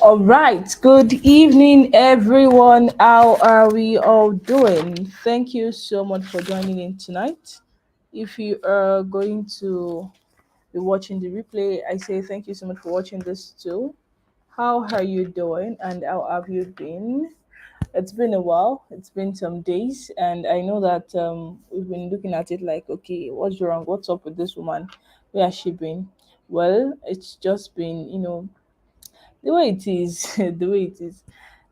All right. Good evening, everyone. How are we all doing? Thank you so much for joining in tonight. If you are going to be watching the replay, I say thank you so much for watching this too. How are you doing and how have you been? It's been a while, it's been some days, and I know that we've been looking at it like, okay, what's wrong? What's up with this woman? Where has she been? Well, it's just been, the way it is, the way it is.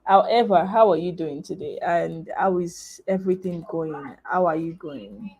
However, how are you doing today? And how is everything going? How are you going?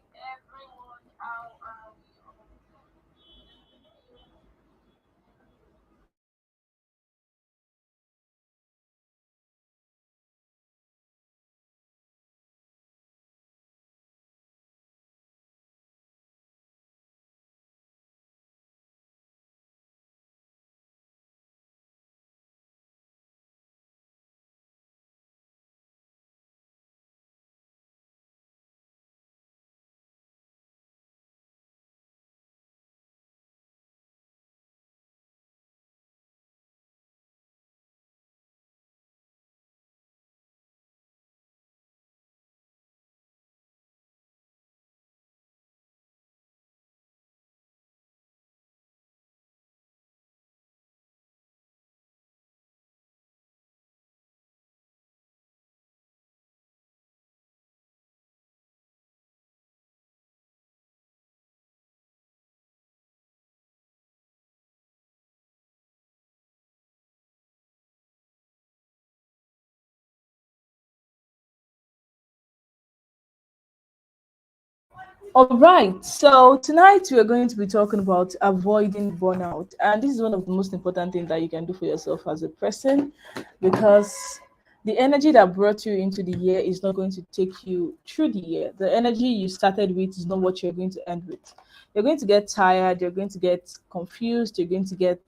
All right. So tonight we are going to be talking about avoiding burnout. And this is one of the most important things that you can do for yourself as a person because the energy that brought you into the year is not going to take you through the year. The energy you started with is not what you're going to end with. You're going to get tired, you're going to get confused, you're going to get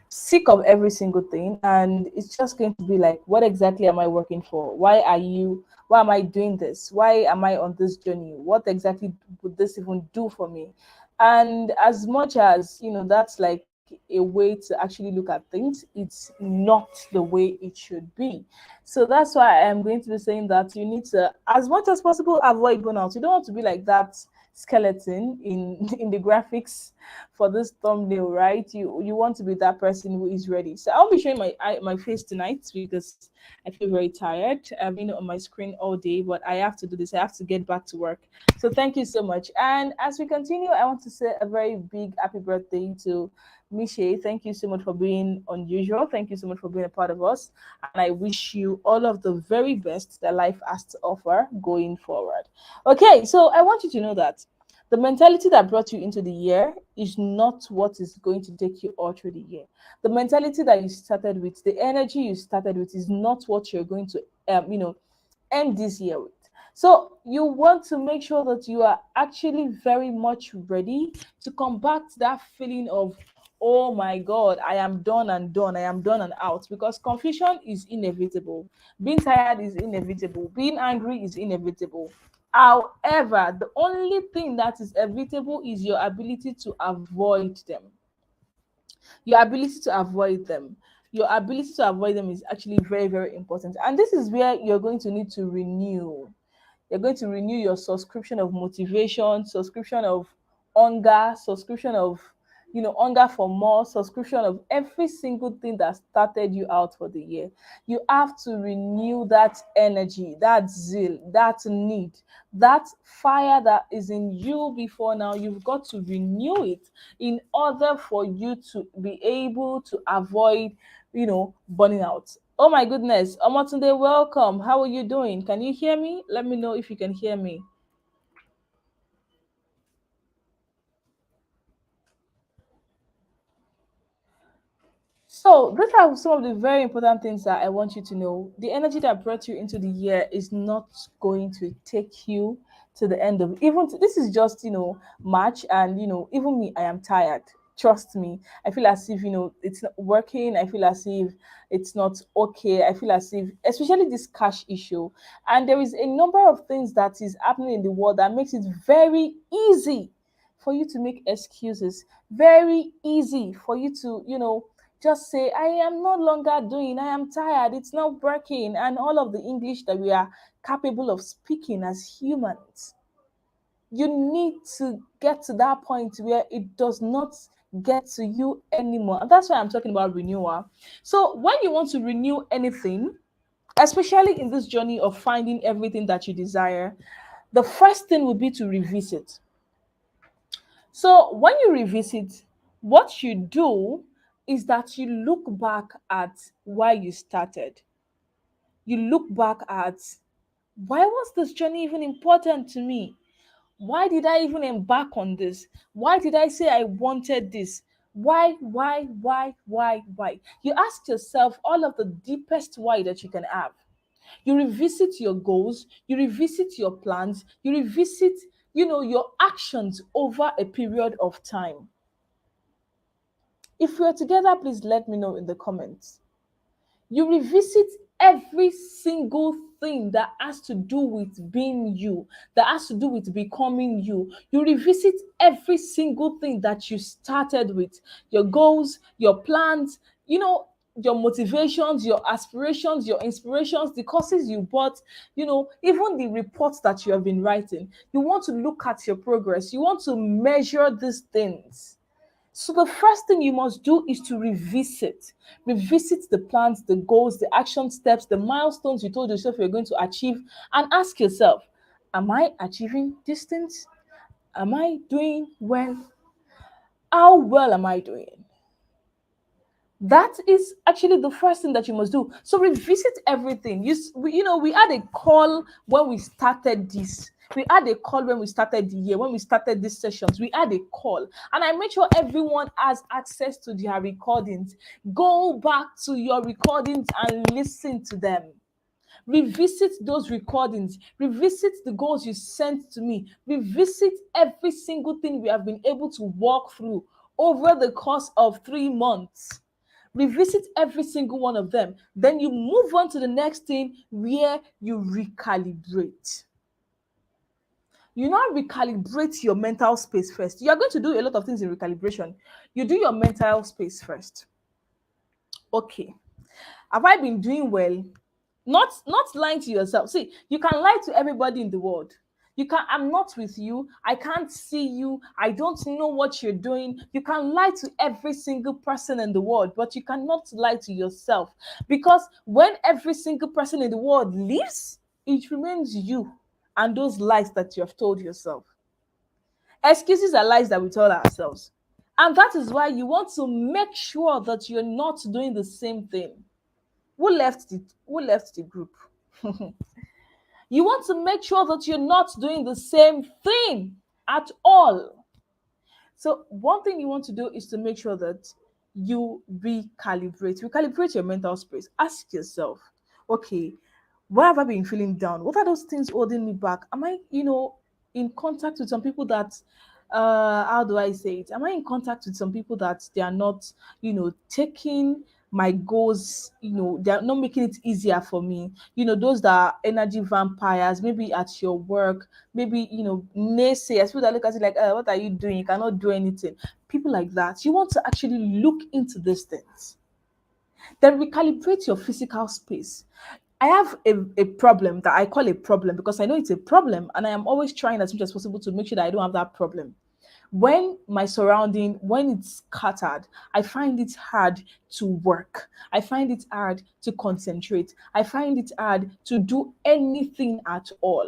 sick of every single thing, and it's just going to be like, what exactly am I working for? Why am I doing this? Why am I on this journey? What exactly would this even do for me? And as much as that's like a way to actually look at things, it's not the way it should be. So that's why I'm going to be saying that you need to, as much as possible, avoid burnout. You don't want to be like that skeleton in in the graphics for this thumbnail, right? You want to be that person who is ready. So I'll be showing my face tonight because I feel very tired. I've been on my screen all day, but I have to do this. I have to get back to work. So thank you so much. And as we continue, I want to say a very big happy birthday to Miche. Thank you so much for being unusual. Thank you so much for being a part of us. And I wish you all of the very best that life has to offer going forward. Okay, so I want you to know that the mentality that brought you into the year is not what is going to take you all through the year. The mentality that you started with, the energy you started with, is not what you're going to, end this year with. So you want to make sure that you are actually very much ready to combat that feeling of, oh my God, I am done and done. I am done and out, because confusion is inevitable. Being tired is inevitable. Being angry is inevitable. However, the only thing that is evitable is your ability to avoid them. Your ability to avoid them. Your ability to avoid them is actually very, very important. And this is where you're going to need to renew. You're going to renew your subscription of motivation, subscription of hunger, subscription of hunger for more, subscription of every single thing that started you out for the year. You have to renew that energy, that zeal, that need, that fire that is in you before now. You've got to renew it in order for you to be able to avoid burning out. Oh my goodness. Omotunde, welcome. How are you doing? Can you hear me? Let me know if you can hear me. So, these are some of the very important things that I want you to know. The energy that brought you into the year is not going to take you to the end of this is just, March, and even me, I am tired. Trust me. I feel as if, it's not working. I feel as if it's not okay. I feel as if, especially this cash issue. And there is a number of things that is happening in the world that makes it very easy for you to make excuses. Very easy for you to, Just say, I am no longer doing, I am tired, it's not working, and all of the English that we are capable of speaking as humans. You need to get to that point where it does not get to you anymore. And that's why I'm talking about renewal. So when you want to renew anything, especially in this journey of finding everything that you desire, the first thing would be to revisit. So when you revisit, what you do is that you look back at why you started. You look back at, why was this journey even important to me? Why did I even embark on this? Why did I say I wanted this? Why? You ask yourself all of the deepest why that you can have. You revisit your goals, you revisit your plans, you revisit, your actions over a period of time. If we're together, please let me know in the comments. You revisit every single thing that has to do with being you, that has to do with becoming you. You revisit every single thing that you started with, your goals, your plans, your motivations, your aspirations, your inspirations, the courses you bought, even the reports that you have been writing. You want to look at your progress, you want to measure these things. So the first thing you must do is to revisit. Revisit the plans, the goals, the action steps, the milestones you told yourself you're going to achieve, and ask yourself, am I achieving these things? Am I doing well? How well am I doing? That is actually the first thing that you must do. So revisit everything. We had a call when we started this. We had a call when we started the year, when we started these sessions. We had a call, and I made sure everyone has access to their recordings. Go back to your recordings and listen to them. Revisit those recordings, revisit the goals you sent to me, revisit every single thing we have been able to walk through over the course of 3 months. Revisit every single one of them. Then you move on to the next thing where you recalibrate. You now recalibrate your mental space first. You are going to do a lot of things in recalibration. You do your mental space first. Okay, have I been doing well? Not lying to yourself. See, you can lie to everybody in the world. I'm not with you, I can't see you, I don't know what you're doing. You can lie to every single person in the world, but you cannot lie to yourself, because when every single person in the world leaves, it remains you and those lies that you have told yourself. Excuses are lies that we tell ourselves, and that is why you want to make sure that you're not doing the same thing. Who left the group? You want to make sure that you're not doing the same thing at all. So one thing you want to do is to make sure that you recalibrate your mental space. Ask yourself, okay, why have I been feeling down? What are those things holding me back? Am I, in contact with some people that, how do I say it? Am I in contact with some people that they are not, taking my goals, they're not making it easier for me? Those that are energy vampires, maybe at your work, maybe, naysayers, people that look at you like, what are you doing? You cannot do anything. People like that. You want to actually look into these things. Then recalibrate your physical space. I have a problem that I call a problem because I know it's a problem, and I am always trying as much as possible to make sure that I don't have that problem. When my surrounding, when it's scattered, I find it hard to work. I find it hard to concentrate. I find it hard to do anything at all.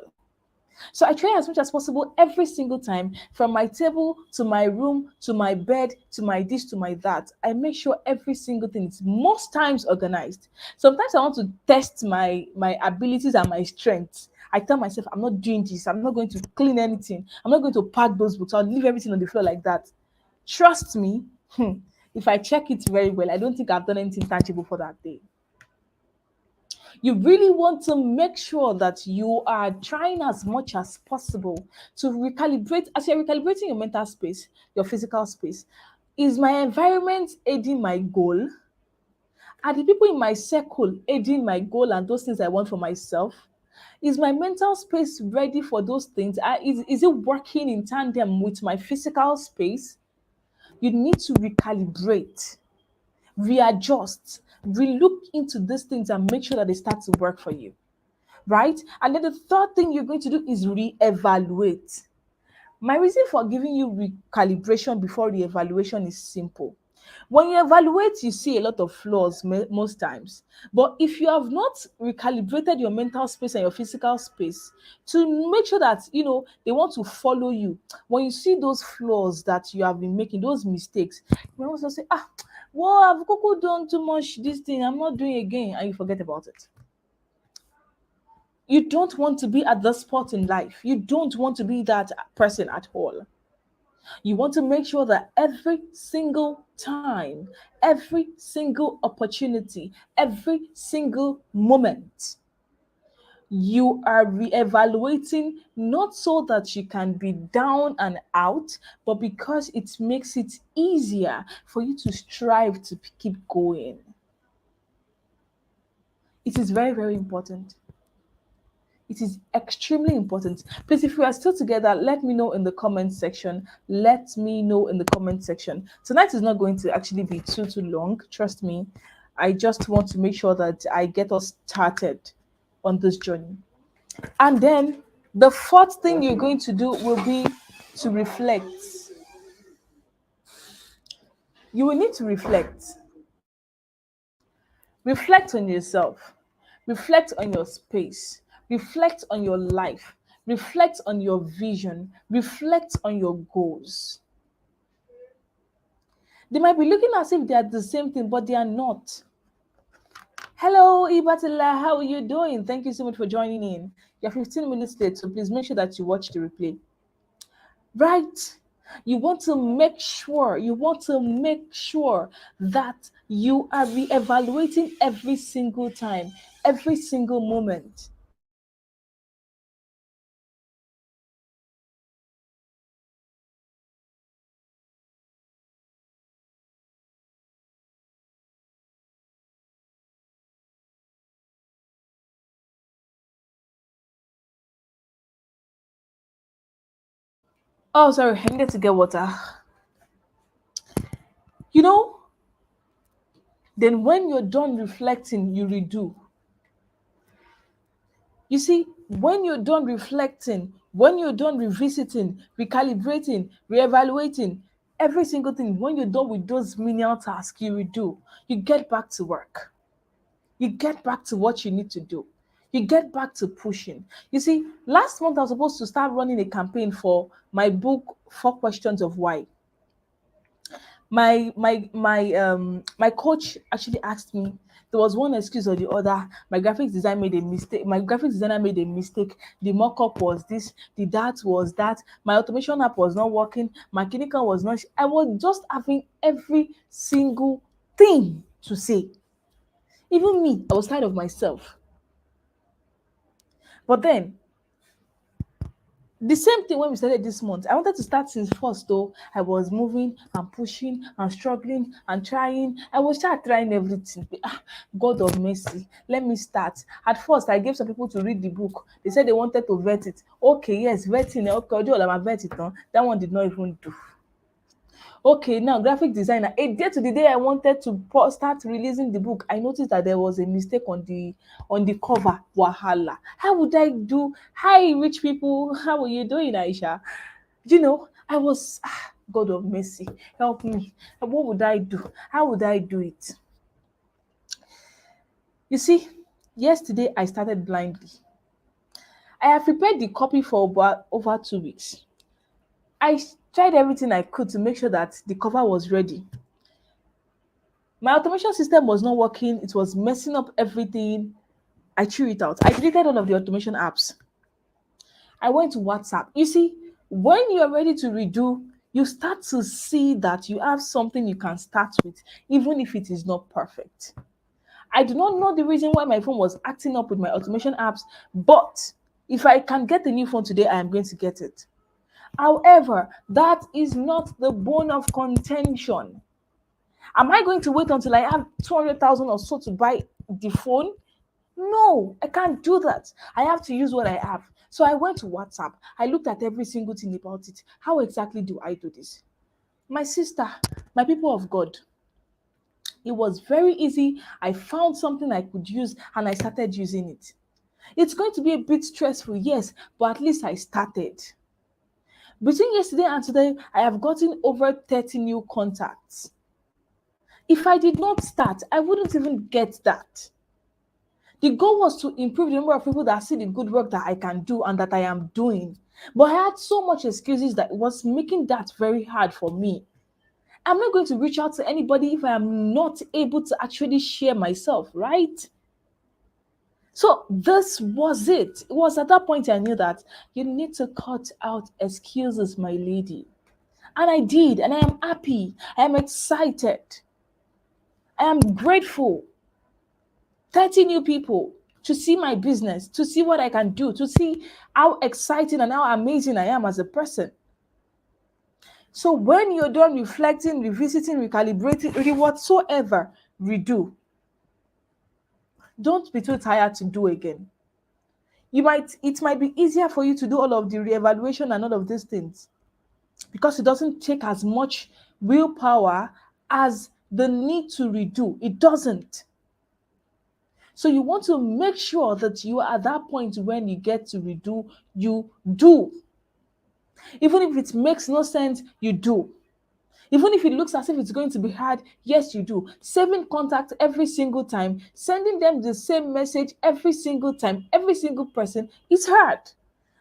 So I try as much as possible every single time, from my table to my room to my bed to my this to my that. I make sure every single thing is most times organized. Sometimes I want to test my abilities and my strengths. I tell myself, I'm not doing this. I'm not going to clean anything. I'm not going to pack those books. I'll leave everything on the floor like that. Trust me, if I check it very well, I don't think I've done anything tangible for that day. You really want to make sure that you are trying as much as possible to recalibrate. As you're recalibrating your mental space, your physical space, is my environment aiding my goal? Are the people in my circle aiding my goal and those things I want for myself? Is my mental space ready for those things? Is it working in tandem with my physical space? You need to recalibrate. readjust, relook into these things and make sure that they start to work for you, right? And then the third thing you're going to do is reevaluate. My reason for giving you recalibration before reevaluation is simple. When you evaluate, you see a lot of flaws most times. But if you have not recalibrated your mental space and your physical space to make sure that they want to follow you, when you see those flaws that you have been making, those mistakes, you might also say, well, I've Coco done too much this thing, I'm not doing again, and you forget about it. You don't want to be at the spot in life. You don't want to be that person at all. You want to make sure that every single time, every single opportunity, every single moment, you are reevaluating, not so that you can be down and out, but because it makes it easier for you to strive to keep going. It is very, very important. It is extremely important. Please, if we are still together, let me know in the comment section. Let me know in the comment section. Tonight is not going to actually be too long. Trust me. I just want to make sure that I get us started on this journey. And then the fourth thing you're going to do will be to reflect. You will need to reflect. Reflect on yourself. Reflect on your space. Reflect on your life. Reflect on your vision. Reflect on your goals. They might be looking as if they are the same thing, but they are not. Hello, Ibatila. How are you doing? Thank you so much for joining in. You're 15 minutes late, so please make sure that you watch the replay. Right? You want to make sure that you are reevaluating every single time, every single moment. Oh, sorry, I needed to get water. You know, then when you're done reflecting, you redo. You see, when you're done reflecting, when you're done revisiting, recalibrating, reevaluating, every single thing, when you're done with those menial tasks, you redo. You get back to work. You get back to what you need to do. You get back to pushing. You see, last month I was supposed to start running a campaign for my book, Four Questions of Why. My coach actually asked me, there was one excuse or the other. My graphic designer made a mistake. The mock-up was this, the that was that, my automation app was not working, my clinical was not. I was just having every single thing to say. Even me, I was tired of myself. But then the same thing when we started this month. I wanted to start since first though. I was moving and pushing and struggling and trying. I was just trying everything. God of mercy, let me start. At first, I gave some people to read the book. They said they wanted to vet it. Okay, yes, vetting. Okay, I'll vet it. Huh? That one did not even do. Okay, now graphic designer. A day to the day I wanted to start releasing the book, I noticed that there was a mistake on the cover. Wahala. How would I do? Hi, rich people. How are you doing, Aisha? I was God of mercy, help me. What would I do? How would I do it? You see, yesterday I started blindly. I have prepared the copy for about over 2 weeks. I tried everything I could to make sure that the cover was ready. My automation system was not working. It was messing up everything. I threw it out. I deleted all of the automation apps. I went to WhatsApp. You see, when you're ready to redo, you start to see that you have something you can start with, even if it is not perfect. I do not know the reason why my phone was acting up with my automation apps, but if I can get a new phone today, I am going to get it. However, that is not the bone of contention. Am I going to wait until I have 200,000 or so to buy the phone? No, I can't do that. I have to use what I have. So I went to WhatsApp. I looked at every single thing about it. How exactly do I do this? My sister, my people of God, It was very easy. I found something I could use and I started using it. It's going to be a bit stressful, yes, but at least I started. Between yesterday and today, I have gotten over 30 new contacts. If I did not start, I wouldn't even get that. The goal was to improve the number of people that see the good work that I can do and that I am doing. But I had so much excuses that it was making that very hard for me. I'm not going to reach out to anybody if I am not able to actually share myself, right? So this was it. It was at that point I knew that you need to cut out excuses, my lady. And I did, and I am happy. I am excited. I am grateful. 30 new people to see my business, to see what I can do, to see how exciting and how amazing I am as a person. So when you're done reflecting, revisiting, recalibrating, whatsoever, redo. Don't be too tired to do again. It might be easier for you to do all of the reevaluation and all of these things because it doesn't take as much willpower as the need to redo. It doesn't. So you want to make sure that you are at that point when you get to redo, you do. Even if it makes no sense, you do. Even if it looks as if it's going to be hard, yes, you do. Saving contact every single time, sending them the same message every single time, every single person, it's hard.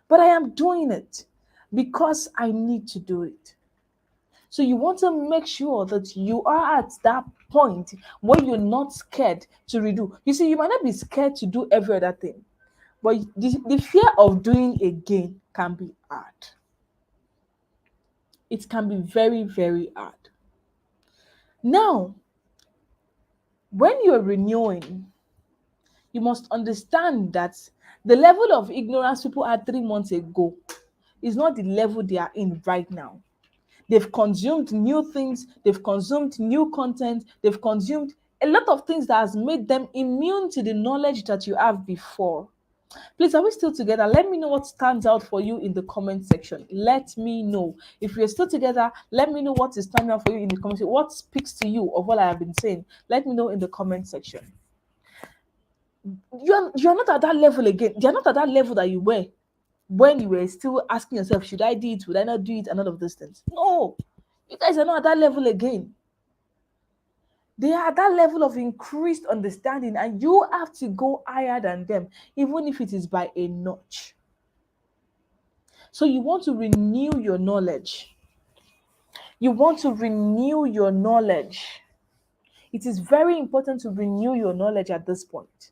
But I am doing it because I need to do it. So you want to make sure that you are at that point where you're not scared to redo. You see, you might not be scared to do every other thing, but the fear of doing again can be hard. It can be very, very hard. Now, when you're renewing, you must understand that the level of ignorance people had 3 months ago is not the level they are in right now. They've consumed new things, they've consumed new content, they've consumed a lot of things that has made them immune to the knowledge that you have before. Please, are we still together? Let me know what stands out for you in the comment section. Let me know. If we're still together, let me know what is standing out for you in the comment section. What speaks to you of what I have been saying? Let me know in the comment section. You're not at that level again. You're not at that level that you were when you were still asking yourself, should I do it? Would I not do it? And all of those things. No, you guys are not at that level again. They are at that level of increased understanding, and you have to go higher than them, even if it is by a notch. So you want to renew your knowledge. You want to renew your knowledge. It is very important to renew your knowledge at this point.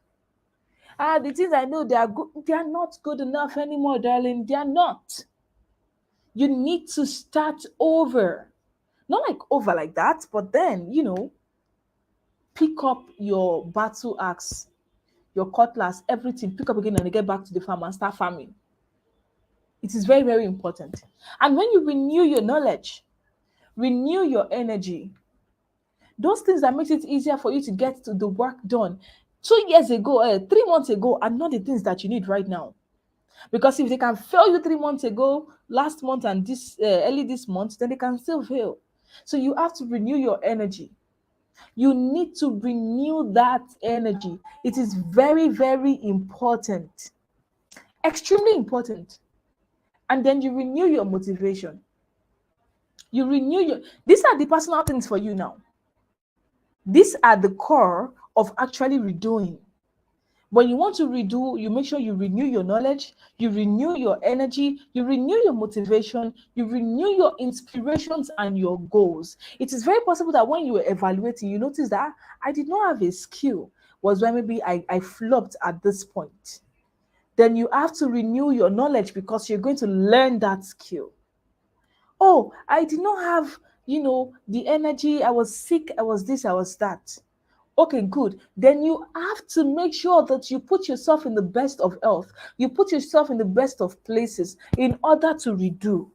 The things I know, they are good. They are not good enough anymore, darling. They are not. You need to start over. Not like over like that, but then, pick up your battle axe, your cutlass, everything, pick up again and get back to the farm and start farming. It is very, very important. And when you renew your knowledge, renew your energy, those things that makes it easier for you to get to the work done 2 years ago, 3 months ago, are not the things that you need right now. Because if they can fail you 3 months ago, last month and this early this month, then they can still fail. So you have to renew your energy. You need to renew that energy. It is very, very important. Extremely important. And then you renew your motivation. These are the personal things for you now. These are the core of actually redoing. When you want to redo, you make sure you renew your knowledge, you renew your energy, you renew your motivation, you renew your inspirations and your goals. It is very possible that when you were evaluating, you notice that I did not have a skill, was when maybe I flopped at this point. Then you have to renew your knowledge because you're going to learn that skill. Oh, I did not have, the energy. I was sick. I was this, I was that. Okay, good. Then you have to make sure that you put yourself in the best of health. You put yourself in the best of places in order to redo.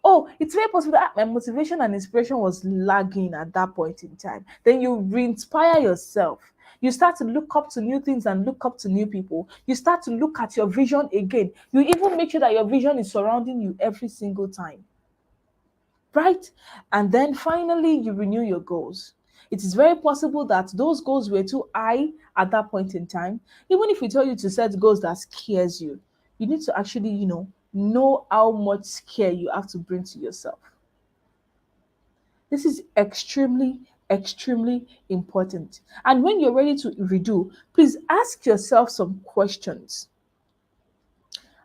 Oh, it's very possible that my motivation and inspiration was lagging at that point in time. Then you re-inspire yourself. You start to look up to new things and look up to new people. You start to look at your vision again. You even make sure that your vision is surrounding you every single time. Right? And then finally, you renew your goals. It is very possible that those goals were too high at that point in time. Even if we tell you to set goals that scares you, you need to actually, know how much care you have to bring to yourself. This is extremely, extremely important. And when you're ready to redo, please ask yourself some questions.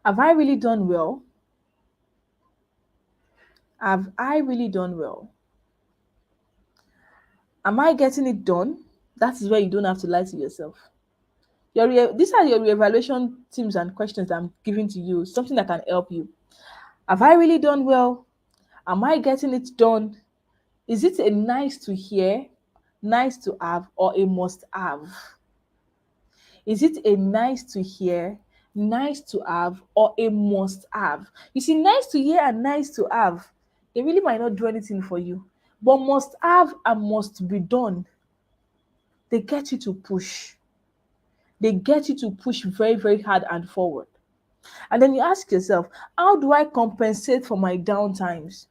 Have I really done well? Have I really done well? Am I getting it done? That is where you don't have to lie to yourself. These are your reevaluation teams and questions I'm giving to you, something that can help you. Have I really done well? Am I getting it done? Is it a nice to hear, nice to have, or a must have? Is it a nice to hear, nice to have, or a must have? You see, nice to hear and nice to have, they really might not do anything for you. But must have and must be done, they get you to push. They get you to push very, very hard and forward. And then you ask yourself, how do I compensate for my down times?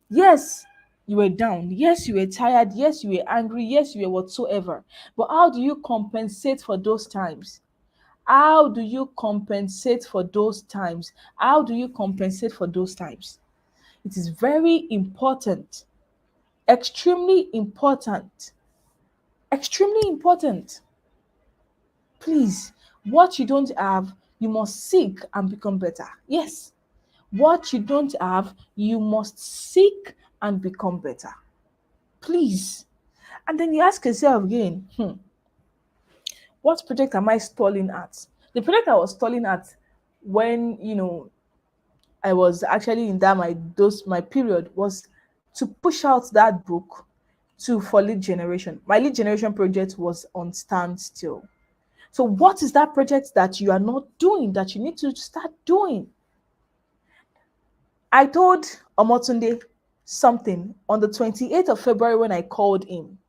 Yes, you were down. Yes, you were tired. Yes, you were angry. Yes, you were whatsoever. But how do you compensate for those times? How do you compensate for those times? How do you compensate for those times? It is very important, extremely important, extremely important. Please, what you don't have, you must seek and become better. Yes, what you don't have, you must seek and become better. Please. And then you ask yourself again, what project am I stalling at? The project I was stalling at when, I was actually in that my period was to push out that book for lead generation. My lead generation project was on standstill. So what is that project that you are not doing that you need to start doing? I told Omotunde something on the 28th of February when I called him.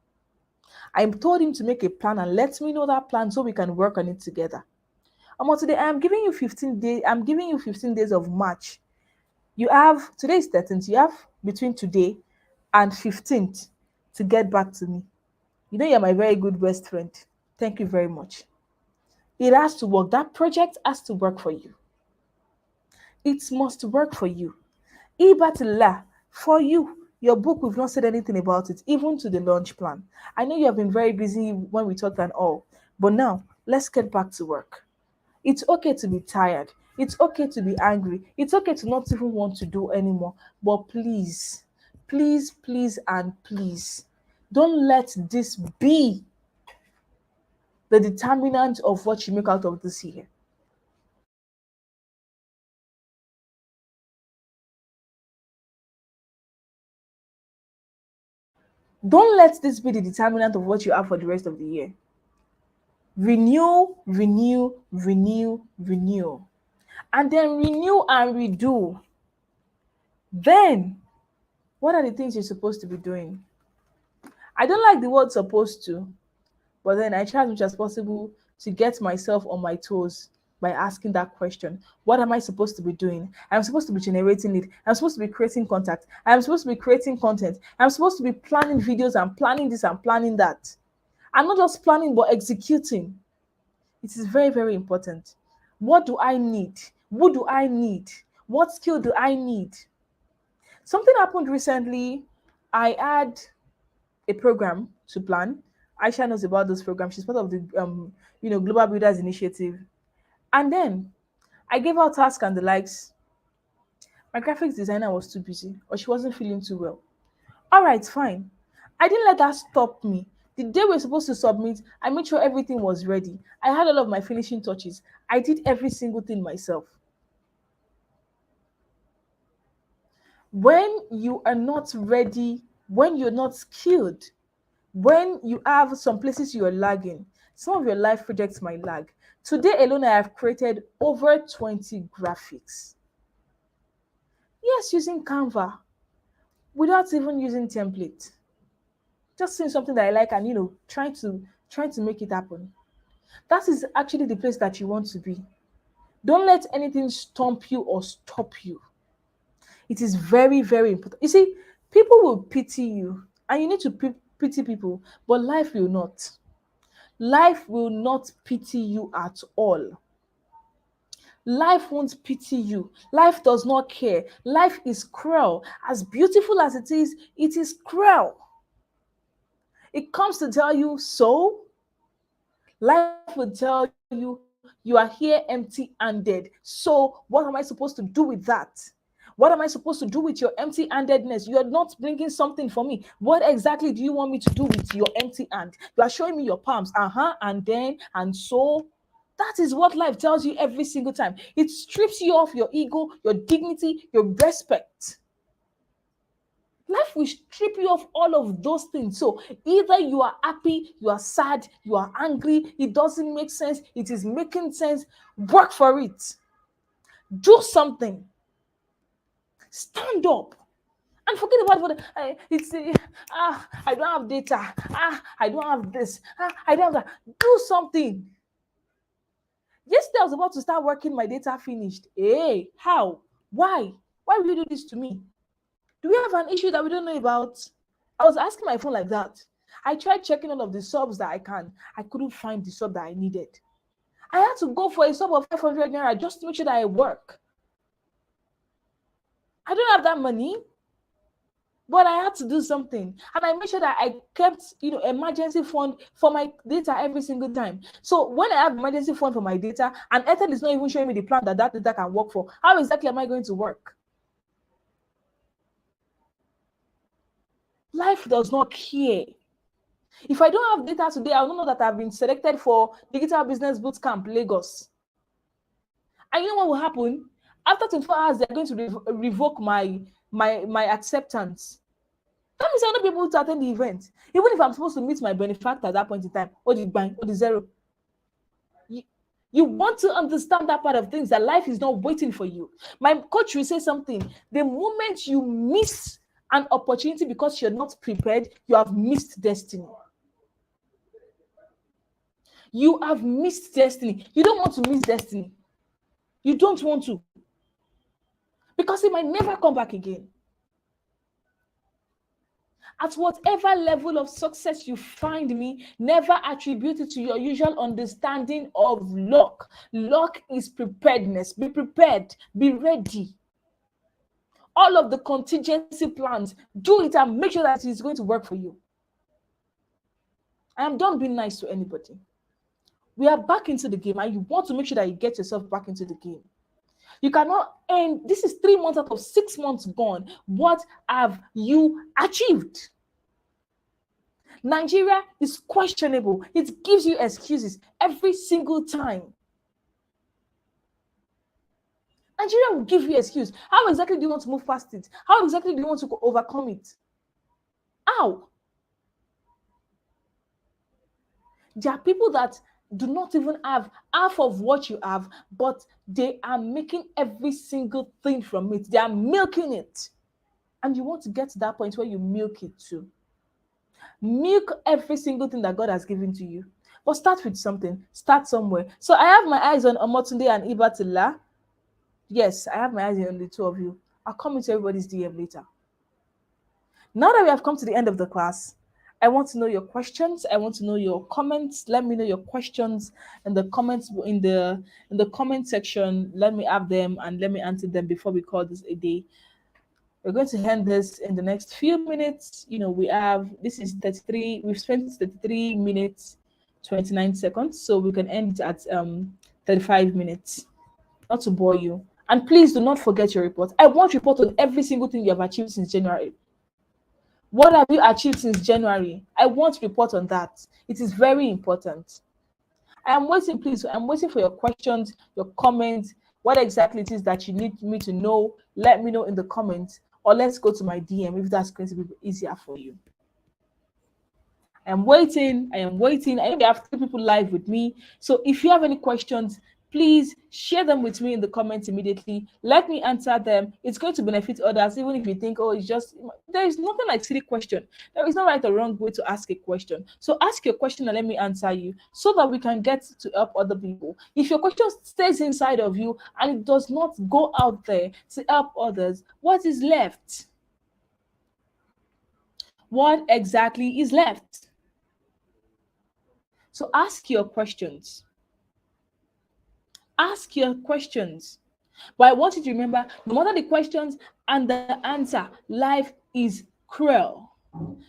I told him to make a plan and let me know that plan so we can work on it together. Omotunde, I'm giving you 15 days. I'm giving you 15 days of March. You have today is 13th. You have between today and 15th to get back to me. You know you're my very good best friend. Thank you very much. It has to work. That project has to work for you. It must work for you. Ibatila, for you, your book, we've not said anything about it, even to the launch plan. I know you have been very busy when we talked and all, but now let's get back to work. It's okay to be tired. It's okay to be angry. It's okay to not even want to do anymore. But please, please, please, and please, don't let this be the determinant of what you make out of this year. Don't let this be the determinant of what you have for the rest of the year. Renew, renew, renew, renew. And then renew and redo. Then, what are the things you're supposed to be doing? I don't like the word supposed to, but then I try as much as possible to get myself on my toes by asking that question. What am I supposed to be doing? I'm supposed to be generating it. I'm supposed to be creating contact. I'm supposed to be creating content. I'm supposed to be planning videos and planning this and planning that. I'm not just planning, but executing. It is very, very important. What do I need? Who do I need? What skill do I need? Something happened recently. I had a program to plan. Aisha knows about this program. She's part of the Global Builders Initiative. And then I gave her tasks and the likes. My graphics designer was too busy or she wasn't feeling too well. All right, fine. I didn't let that stop me. The day we were supposed to submit, I made sure everything was ready. I had all of my finishing touches. I did every single thing myself. When you are not ready, when you're not skilled, when you have some places you are lagging, some of your life projects might lag. Today alone, I have created over 20 graphics. Yes, using Canva, without even using template. Just seeing something that I like and trying to make it happen. That is actually the place that you want to be. Don't let anything stomp you or stop you. It is very, very important. You see, people will pity you, and you need to pity people, but life will not. Life will not pity you at all. Life won't pity you. Life does not care. Life is cruel. As beautiful as it is cruel. It comes to tell you so. Life will tell you you are here empty-handed. So, what am I supposed to do with that? What am I supposed to do with your empty-handedness? You are not bringing something for me. What exactly do you want me to do with your empty hand? You are showing me your palms, and then, and so. That is what life tells you every single time. It strips you of your ego, your dignity, your respect. Life will strip you of all of those things. So either you are happy, you are sad, you are angry, it doesn't make sense, it is making sense. Work for it. Do something. Stand up. And forget about what I don't have data. I don't have this. I don't have that. Do something. Yesterday I was about to start working, my data finished. Hey, how? Why? Why will you do this to me? Do we have an issue that we don't know about? I was asking my phone like that. I tried checking all of the subs that I can. I couldn't find the sub that I needed. I had to go for a sub of 500 naira just to make sure that I work. I don't have that money, but I had to do something. And I made sure that I kept, emergency fund for my data every single time. So when I have emergency fund for my data, and Airtel is not even showing me the plan that data can work for, how exactly am I going to work? Life does not care. If I don't have data today, I will know that I've been selected for Digital Business Bootcamp Lagos. And you know what will happen? After 24 hours, they're going to revoke my acceptance. That means I'll not be able to attend the event. Even if I'm supposed to meet my benefactor at that point in time, or the bank, or the zero. You want to understand that part of things, that life is not waiting for you. My coach will say something. The moment you miss an opportunity because you're not prepared, you have missed destiny. You have missed destiny. You don't want to miss destiny. You don't want to. Because it might never come back again. At whatever level of success you find me, never attribute it to your usual understanding of luck. Luck is preparedness. Be prepared. Be ready. All of the contingency plans, do it and make sure that it's going to work for you. I am done being nice to anybody. We are back into the game, and you want to make sure that you get yourself back into the game. You cannot end. This is 3 months out of 6 months gone. What have you achieved? Nigeria is questionable. It gives you excuses every single time. Nigeria will give you excuse. How exactly do you want to move past it? How exactly do you want to overcome it? How? There are people that do not even have half of what you have, but they are making every single thing from it. They are milking it. And you want to get to that point where you milk it too. Milk every single thing that God has given to you. But start with something. Start somewhere. So I have my eyes on Omotunde and Ibatila. Yes, I have my eyes on the two of you. I'll come into everybody's DM later. Now that we have come to the end of the class, I want to know your questions. I want to know your comments. Let me know your questions in the comments in the comment section. Let me have them and let me answer them before we call this a day. We're going to end this in the next few minutes. This is 33. We've spent 33 minutes, 29 seconds. So we can end at 35 minutes. Not to bore you. And please do not forget your report. I want report on every single thing you have achieved since January. What have you achieved since January? I want report on that. It is very important. I'm waiting, please. I'm waiting for your questions, your comments, what exactly it is that you need me to know. Let me know in the comments, or let's go to my DM if that's going to be easier for you. I am waiting. I know we have 3 people live with me. So if you have any questions, please share them with me in the comments immediately. Let me answer them. It's going to benefit others, even if you think, it's just, there is nothing like silly question. There is no right or wrong way to ask a question. So ask your question and let me answer you so that we can get to help other people. If your question stays inside of you and it does not go out there to help others, what is left? What exactly is left? So ask your questions. Ask your questions. But I want you to remember, no matter the questions and the answer, life is cruel.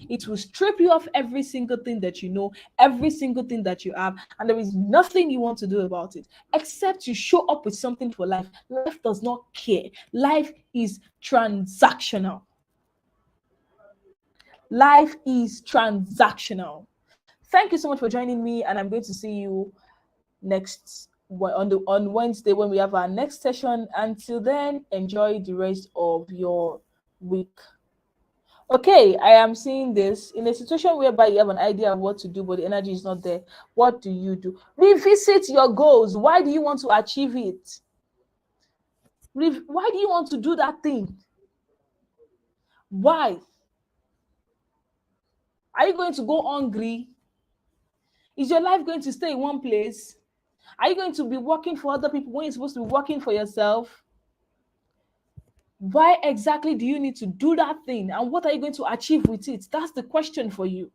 It will strip you of every single thing that you know, every single thing that you have, and there is nothing you want to do about it except you show up with something for life. Life does not care. Life is transactional. Life is transactional. Thank you so much for joining me, and I'm going to see you on Wednesday when we have our next session. Until then, enjoy the rest of your week. Okay, I am seeing this in a situation whereby you have an idea of what to do, but the energy is not there. What do you do? Revisit your goals. Why do you want to achieve it? Why do you want to do that thing? Why? Are you going to go hungry? Is your life going to stay in one place? Are you going to be working for other people when you're supposed to be working for yourself? Why exactly do you need to do that thing? And what are you going to achieve with it? That's the question for you.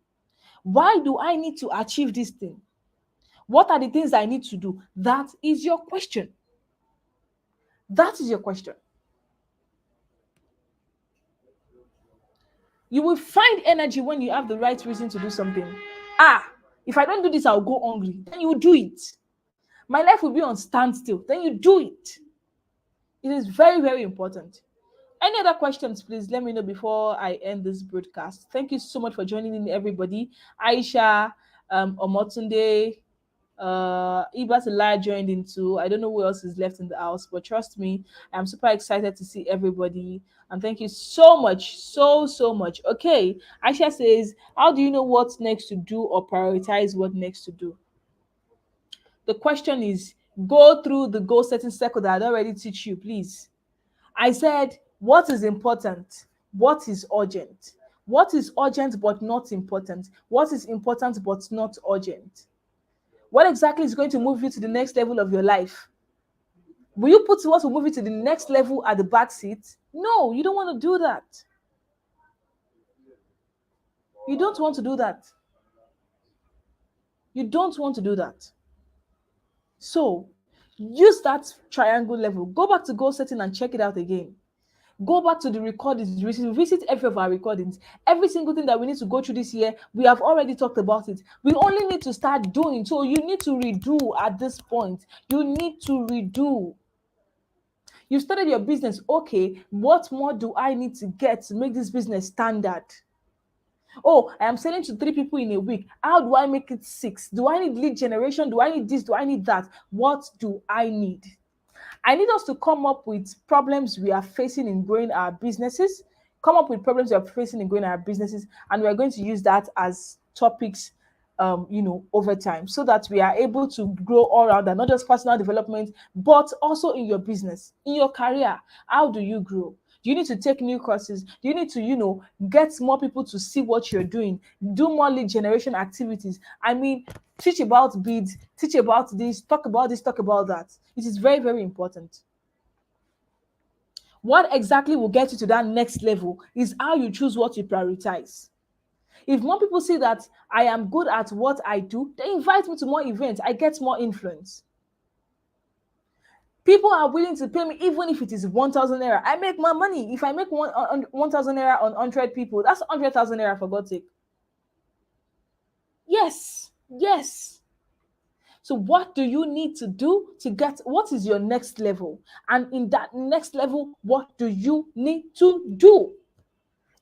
Why do I need to achieve this thing? What are the things I need to do? That is your question. That is your question. You will find energy when you have the right reason to do something. Ah, if I don't do this, I'll go hungry. Then you do it. My life will be on standstill. Then you do it. It is very, very important. Any other questions, please let me know before I end this broadcast. Thank you so much for joining in, everybody. Aisha, Omotunde, Ibatala joined in too. I don't know who else is left in the house, but trust me, I'm super excited to see everybody. And thank you so much, so much. Okay, Aisha says, how do you know what next to do or prioritize what next to do? The question is, go through the goal setting circle that I already teach you, please. I said, what is important? What is urgent? What is urgent but not important? What is important but not urgent? What exactly is going to move you to the next level of your life? Will you put what will move you to the next level at the back seat? No, you don't want to do that. You don't want to do that. You don't want to do that. So use that triangle level. Go back to goal setting and check it out again. Go back to the recordings, visit every of our recordings. Every single thing that we need to go through this year, we have already talked about it. We only need to start doing. So you need to redo at this point. You need to redo. You started your business. Okay, what more do I need to get to make this business standard? Oh, I am selling to 3 people in a week. How do I make it 6? Do I need lead generation? Do I need this? Do I need that? What do I need? I need us to come up with problems we are facing in growing our businesses, come up with problems we are facing in growing our businesses, and we're going to use that as topics, over time, so that we are able to grow all around, and not just personal development, but also in your business, in your career. How do you grow? Do you need to take new courses? Do you need to, get more people to see what you're doing? Do more lead generation activities. I mean, teach about bids, teach about this, talk about that. It is very, very important. What exactly will get you to that next level is how you choose what you prioritize. If more people see that I am good at what I do, they invite me to more events. I get more influence. People are willing to pay me even if it is 1,000 naira. I make more money. If I make 1,000 naira on 100 people, that's 100,000 naira, for God's sake. Yes, yes. So what do you need to do to get, what is your next level? And in that next level, what do you need to do?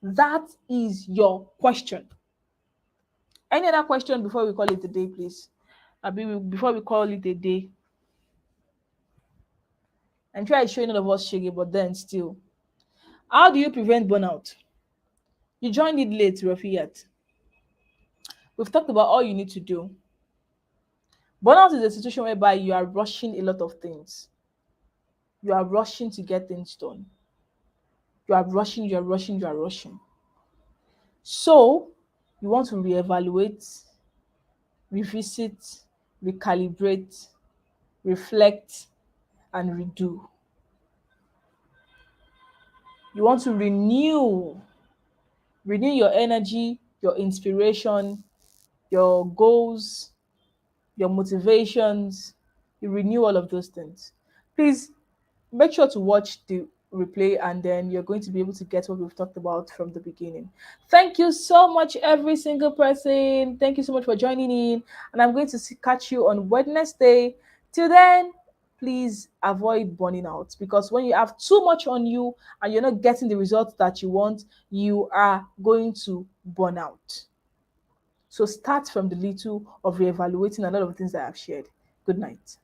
That is your question. Any other question before we call it a day, please? Before we call it a day. And try showing none of us shaggy, but then still. How do you prevent burnout? You joined it late, Rafiat. We've talked about all you need to do. Burnout is a situation whereby you are rushing a lot of things. You are rushing to get things done. You are rushing, you are rushing, you are rushing. So, you want to reevaluate, revisit, recalibrate, reflect, and redo. You want to renew Renew your energy, your inspiration, your goals, your motivations. You renew all of those things. Please make sure to watch the replay, and then you're going to be able to get what we've talked about from the beginning. Thank you so much, every single person. Thank you so much for joining in. And I'm going to catch you on Wednesday. Till then, please avoid burning out, because when you have too much on you and you're not getting the results that you want, you are going to burn out. So start from the little of reevaluating a lot of things that I've shared. Good night.